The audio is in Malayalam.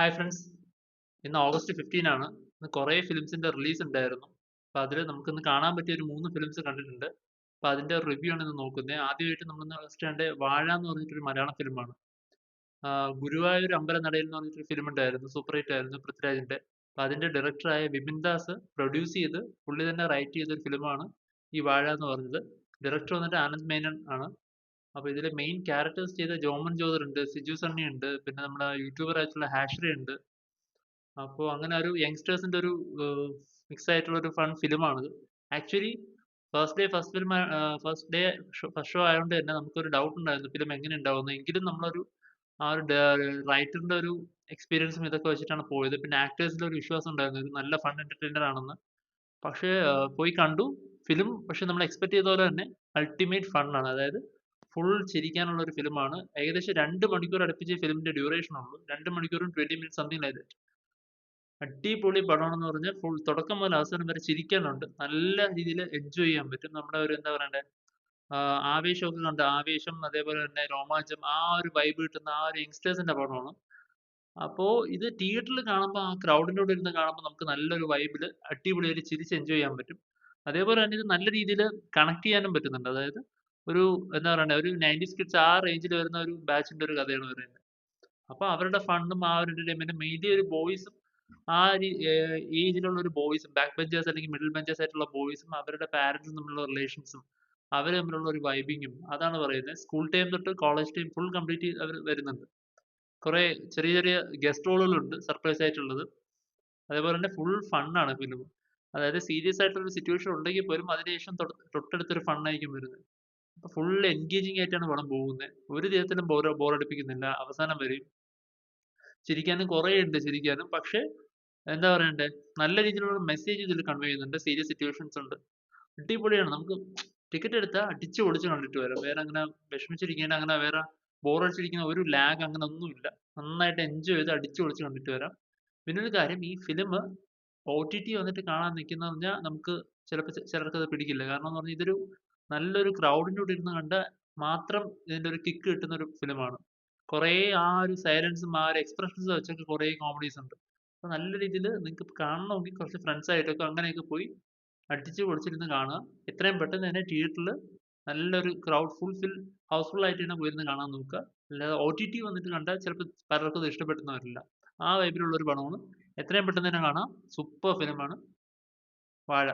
ഹായ് ഫ്രണ്ട്സ്, ഇന്ന് ഓഗസ്റ്റ് 15 ആണ്. ഇന്ന് കുറേ ഫിലിംസിന്റെ റിലീസ് ഉണ്ടായിരുന്നു. അപ്പൊ അതിൽ നമുക്കിന്ന് കാണാൻ പറ്റിയ ഒരു 3 ഫിലിംസ് കണ്ടിട്ടുണ്ട്. അപ്പൊ അതിന്റെ റിവ്യൂ ആണ് ഇന്ന് നോക്കുന്നത്. ആദ്യമായിട്ട് നമ്മളിന്ന് ഫസ്റ്റ് കണ്ട വാഴ എന്ന് പറഞ്ഞിട്ടൊരു മലയാളം ഫിലിമാണ്. ഗുരുവായൂർ അമ്പലനടയിൽ എന്ന് പറഞ്ഞിട്ടൊരു ഫിലിം ഉണ്ടായിരുന്നു, സൂപ്പർ ഹിറ്റ് ആയിരുന്നു, പൃഥ്വിരാജിന്റെ. അപ്പൊ അതിന്റെ ഡയറക്ടറായ വിപിൻ ദാസ് പ്രൊഡ്യൂസ് ചെയ്ത് പുള്ളി തന്നെ റൈറ്റ് ചെയ്ത ഒരു ഫിലിമാണ് ഈ വാഴ എന്ന് പറഞ്ഞത്. ഡയറക്ടർ വന്നിട്ട് ആനന്ദ് മേനൻ ആണ്. അപ്പൊ ഇതിലെ മെയിൻ ക്യാരക്ടേഴ്സ് ചെയ്ത ജോമൻ ജോദർ ഉണ്ട്, സിജു സണ്ണി ഉണ്ട്, പിന്നെ നമ്മുടെ യൂട്യൂബർ ആയിട്ടുള്ള ഹാഷ്രി ഉണ്ട്. അപ്പോൾ അങ്ങനെ ഒരു യങ്സ്റ്റേഴ്സിന്റെ ഒരു മിക്സ് ആയിട്ടുള്ള ഒരു ഫൺ ഫിലിമാണിത്. Actually first day first show ആയതുകൊണ്ട് തന്നെ നമുക്കൊരു ഡൗട്ട് ഉണ്ടായിരുന്നു ഫിലിം എങ്ങനെ ഉണ്ടാവുമെന്ന്. എങ്കിലും നമ്മളൊരു ആ ഒരു റൈറ്ററിന്റെ ഒരു എക്സ്പീരിയൻസും ഇതൊക്കെ വെച്ചിട്ടാണ് പോയത്. പിന്നെ ആക്ടേഴ്സിന്റെ ഒരു വിശ്വാസം ഉണ്ടായിരുന്നു ഇത് നല്ല ഫൺ എന്റർടൈനർ ആണെന്ന്. പക്ഷേ പോയി കണ്ടു ഫിലിം. പക്ഷെ നമ്മൾ എക്സ്പെക്ട് ചെയ്ത പോലെ തന്നെ അൾട്ടിമേറ്റ് ഫൺ ആണ്. അതായത് ഫുൾ ചിരിക്കാനുള്ള ഒരു ഫിലിമാണ്. ഏകദേശം 2 മണിക്കൂർ അടുപ്പിച്ച് ഫിലിമിന്റെ ഡ്യൂറേഷൻ ഉള്ളൂ. 2 മണിക്കൂറും 20 മിനിറ്റ് സംതിങ് ലൈക്ക് ദാറ്റ്. അടിപൊളി പടമാണെന്ന് പറഞ്ഞാൽ ഫുൾ തുടക്കം മുതൽ അവസാനം വരെ ചിരിക്കാനുണ്ട്. നല്ല രീതിയിൽ എൻജോയ് ചെയ്യാൻ പറ്റും. നമ്മുടെ ഒരു എന്താ പറയണ്ടേ, ആവേശമൊക്കെ കണ്ട് ആവേശം, അതേപോലെ തന്നെ രോമാഞ്ചം, ആ ഒരു വൈബ് കിട്ടുന്ന ആ ഒരു യങ്സ്റ്റേഴ്സിന്റെ പടമാണ്. അപ്പോ ഇത് തിയേറ്ററിൽ കാണുമ്പോൾ ആ ക്രൗഡിന്റെ കൂടെ ഇരുന്ന് കാണുമ്പോൾ നമുക്ക് നല്ലൊരു വൈബിൽ അടിപൊളിയായിട്ട് ചിരിച്ച് എൻജോയ് ചെയ്യാൻ പറ്റും. അതേപോലെ തന്നെ ഇത് നല്ല രീതിയിൽ കണക്ട് ചെയ്യാനും പറ്റുന്നുണ്ട്. അതായത് ഒരു എന്താ പറയണ്ടേ, ഒരു 90s കിഡ്സ് ആ റേഞ്ചിൽ വരുന്ന ഒരു ബാച്ചിന്റെ ഒരു കഥയാണ് പറയുന്നത്. അപ്പൊ അവരുടെ ഫണ്ടും ആ ഒരു എന്റർടൈൻമെന്റും മെയിൻലി ഒരു ബോയ്സും ആ ഒരു ഏജിലുള്ള ഒരു ബോയ്സും ബാക്ക് ബെഞ്ചേഴ്സ് അല്ലെങ്കിൽ മിഡിൽ ബെഞ്ചേഴ്സ് ആയിട്ടുള്ള ബോയ്സും അവരുടെ പാരന്റ്സും തമ്മിലുള്ള റിലേഷൻസും അവർ തമ്മിലുള്ള ഒരു വൈബിങ്ങും അതാണ് പറയുന്നത്. സ്കൂൾ ടൈം തൊട്ട് കോളേജ് ടൈം ഫുൾ കംപ്ലീറ്റ് അവർ വരുന്നുണ്ട്. കുറെ ചെറിയ ചെറിയ ഗസ്റ്റ് റോളുകളുണ്ട് സർപ്രൈസ് ആയിട്ടുള്ളത്. അതേപോലെ തന്നെ ഫുൾ ഫണ്ണാണ് ഫിലിം. അതായത് സീരിയസ് ആയിട്ടുള്ള ഒരു സിറ്റുവേഷൻ ഉണ്ടെങ്കിൽ പോലും അതിനുശേഷം തൊട്ടടുത്തൊരു ഫണ്ണായിരിക്കും വരുന്നത്. അപ്പൊ ഫുൾ എൻഗേജിങ് ആയിട്ടാണ് പടം പോകുന്നത്. ഒരു തരത്തിലും ബോറടിപ്പിക്കുന്നില്ല. അവസാനം വരെയും ചിരിക്കാനും കുറേ ഉണ്ട് ചിരിക്കാനും. പക്ഷേ എന്താ പറയണ്ടേ, നല്ല രീതിയിലുള്ള മെസ്സേജ് ഇതിൽ കൺവേ ചെയ്യുന്നുണ്ട്. സീരിയസ് സിറ്റുവേഷൻസ് ഉണ്ട്. അടിപൊളിയാണ്. നമുക്ക് ടിക്കറ്റ് എടുത്താൽ അടിച്ച് പൊളിച്ച് കണ്ടിട്ട് വരാം. വേറെ അങ്ങനെ വിഷമിച്ചിരിക്കേണ്ട, അങ്ങനെ വേറെ ബോറടിച്ചിരിക്കുന്ന ഒരു ലാഗ് അങ്ങനെ ഒന്നുമില്ല. നന്നായിട്ട് എൻജോയ് ചെയ്ത് അടിച്ച് പൊളിച്ച് കണ്ടിട്ട് വരാം. പിന്നെ ഒരു കാര്യം, ഈ ഫിലിം OTT വന്നിട്ട് കാണാൻ നിൽക്കുന്നത് പറഞ്ഞാൽ നമുക്ക് ചിലപ്പോൾ ചിലർക്ക് അത് പിടിക്കില്ല. കാരണം എന്ന് പറഞ്ഞാൽ ഇതൊരു നല്ലൊരു ക്രൗഡിന്റെ കൂടെ ഇരുന്ന് കണ്ടാൽ മാത്രം ഇതിന്റെ ഒരു കിക്ക് കിട്ടുന്ന ഒരു ഫിലിമാണ്. കുറേ ആ ഒരു സൈലൻസും ആ ഒരു എക്സ്പ്രഷൻസ് വെച്ചൊക്കെ കുറേ കോമഡീസ് ഉണ്ട്. അപ്പൊ നല്ല രീതിയിൽ നിങ്ങൾക്ക് കാണണമെങ്കിൽ കുറച്ച് ഫ്രണ്ട്സ് ആയിട്ടൊക്കെ അങ്ങനെയൊക്കെ പോയി അടിച്ച് പൊളിച്ചിരുന്ന് കാണുക. എത്രയും പെട്ടെന്ന് തന്നെ തിയേറ്ററിൽ നല്ലൊരു ക്രൗഡ് ഹൗസ്ഫുൾ ആയിട്ട് തന്നെ പോയിരുന്ന് കാണാൻ നോക്കുക. അല്ലാതെ OTT വന്നിട്ട് കണ്ടാൽ ചിലപ്പോൾ പലർക്കും അത് ഇഷ്ടപ്പെട്ടെന്ന് വരില്ല. ആ വൈബിലുള്ള ഒരു പടമാണ്. എത്രയും പെട്ടെന്ന് തന്നെ കാണാം. സൂപ്പർ ഫിലിമാണ് വാഴ.